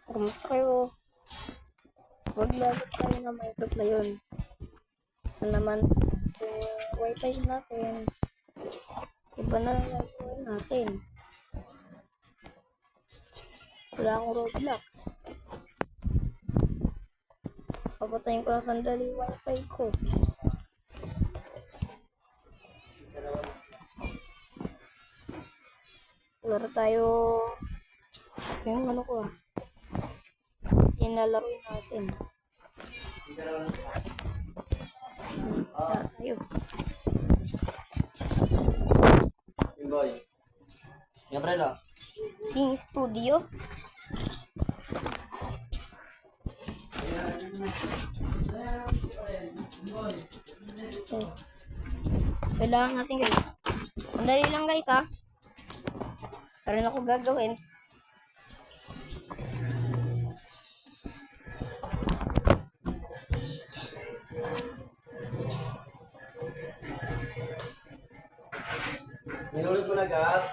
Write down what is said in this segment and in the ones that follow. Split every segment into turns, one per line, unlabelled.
Kumusta kayo? Huwag lalo tayo na Minecraft na yun. Isa naman yung wifi natin. Iba na lang gagawin natin. Wala akong Roblox. Papatayin ko na sandali yung wifi ko. Laro tayo yung ano ko. Inalaroin natin. Tayo.
Boy. Yan pre lo.
King Studio. Okay. Kailangan natin guys. Sandali lang guys ha. Meron ako gagawin.
Minulog ko na gas.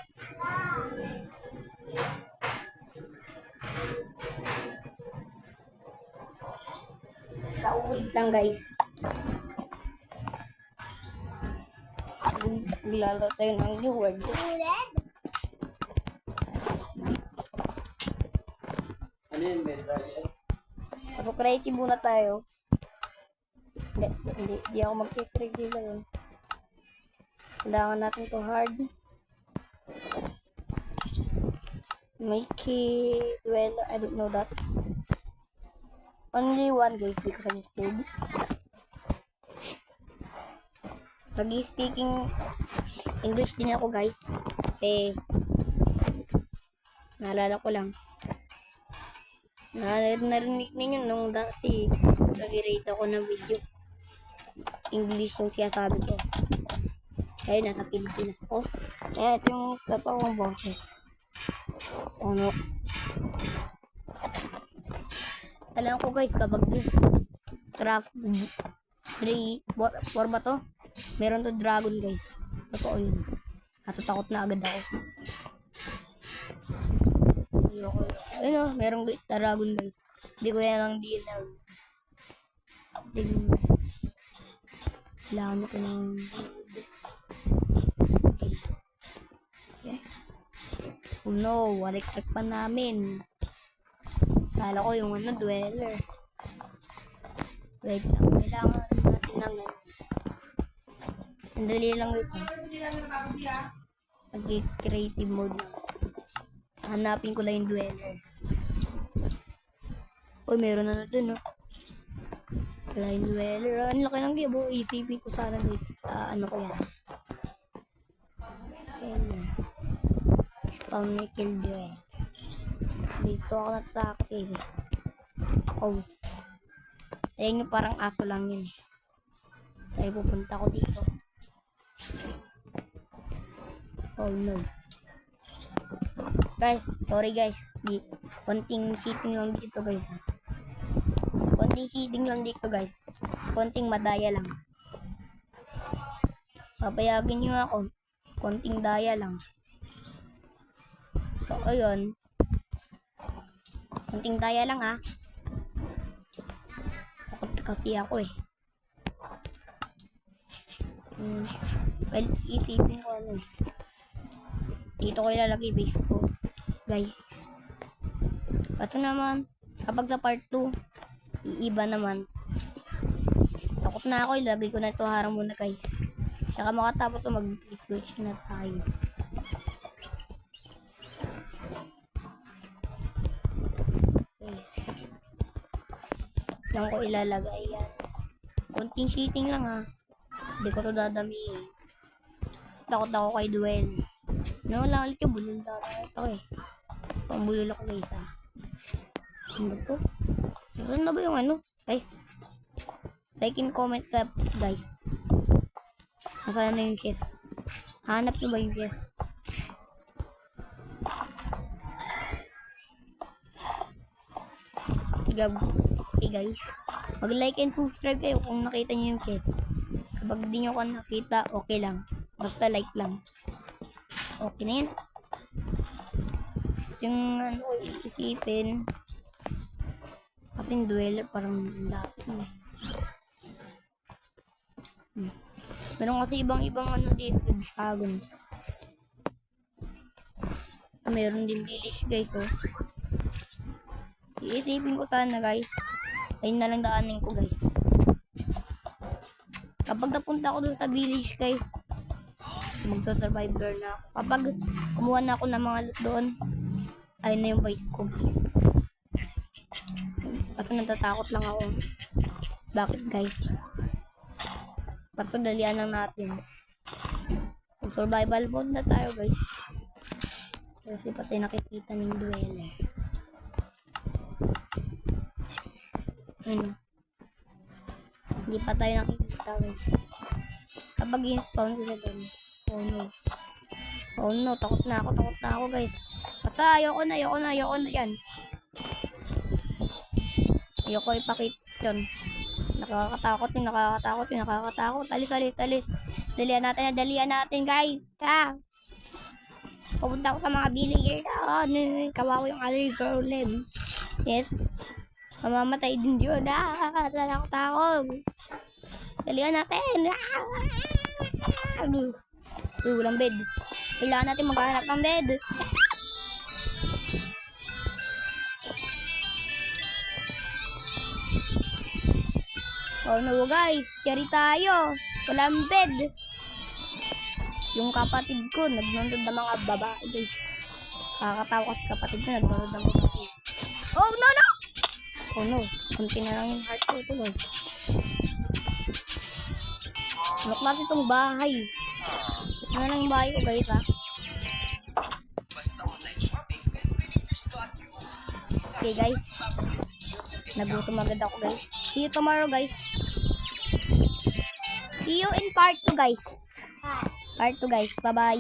Wait lang guys. Maglalaro tayo ng new world.
Ano yun, medal yan?
So creative muna tayo. Hindi ako mag-creative ngayon. Kailangan natin to hard. Make it well, I don't know that. Only one guys, because I'm scared. Nag-speaking English din ako guys. Kasi naalala ko lang. Narinig ninyo nung dati nag-rate ako ng video. English yung sinasabi ko. Ayun, nasa Pilipinas ako. Kaya ito yung totoong boses. Ano? Alam ko guys, kapag craft 3, 4 ba to? Meron to dragon guys. Totoo yun. Kaso takot na agad ako. Ayun o, merong dragon guys. Hindi ko yan lang din alam. Kailangan ko ng okay. Oh no, electric pa namin. Kala ko yung ano, dweller. Wait lang, kailangan natin ng ano. Sandali lang ito. Mag-creative mode lang. Hanapin ko lang yung dweller. Uy, meron na dun, no? Wala yung dweller. Ang laki ng gibo. Isipin ko sana guys. Ano ko yan. Ayan. Spawn may kill dweller. Dito ako natakot eh. Oh. Ayan yung parang aso lang yun. Kaya pupunta ko dito. Oh no. Guys, sorry guys. Konting cheating lang dito guys. Konting cheating lang dito guys. Konting madaya lang. Papayagin nyo ako. Konting daya lang. So, ayun. Konting daya lang ha. Takot kasi ako eh. Well, isipin ko ano eh. Dito ko ilalagay base ko. Guys. Kaso naman, kapag sa part 2, iiba naman. Takot na ako, ilagay ko na ito harang muna guys. Saka makatapos mag-switch na tayo. Guys. Lang ko ilalagay yan. Konting cheating lang ha. Hindi ko to dadamihin. Takot ako kay Duel. No, lang ulit yung bulol na ito eh. Pambulol ako guys ha. Ano to? Meron na ba yung ano? Guys. Like and comment ka guys. Nasaan na yung chest? Hanap nyo ba yung chest? Okay guys. Mag-like and subscribe kayo kung nakita nyo yung chest. Kapag di nyo ka nakita, okay lang. Basta like lang. Okay na yan. Yung ano, isipin. Kasi yung dweller parang lapin eh. Meron kasi ibang ano dito, dragon. Meron din village guys, oh. Iisipin ko sana guys. Ayun na lang daanin ko guys. Kapag napunta ako dun sa village guys, magsa-survivor na ako. Kapag kumuha na ako ng mga loot doon, ayun na yung voice ko guys. Kasi natatakot lang ako. Bakit guys? Basta dalian lang natin. Mag-survival mode na tayo guys. Kasi pati nakikita ng dweller. Ayun. Hindi pa tayo nakikita guys. Kapag in-spawn sila doon. Oh no. Oh no, takot na ako guys. Basta ayoko na yan. Ayoko ipakita yun. Nakakatakot. Talis. Dalian natin guys. Ha? Pupunta ako sa mga villager na. Kawawa yung other girl live. Yes. Mamamatay din yun. Takot. Dalian natin. Walang bed. Kailangan natin maghanap ng bed. Oh no guys, kari tayo. Walang bed. Yung kapatid ko, nagnonood ng mga babae guys. Kakatawa kasi kapatid ko, nagnonood ng mga babae. Oh no! Oh no, kunti na lang yung heart ko. Tuloy. Ano klase itong bahay? Ito na lang yung bahay ko guys ha. Okay guys. Nagutom agad ako guys. See you tomorrow guys. See you in part 2 guys. Part 2 guys. Bye bye.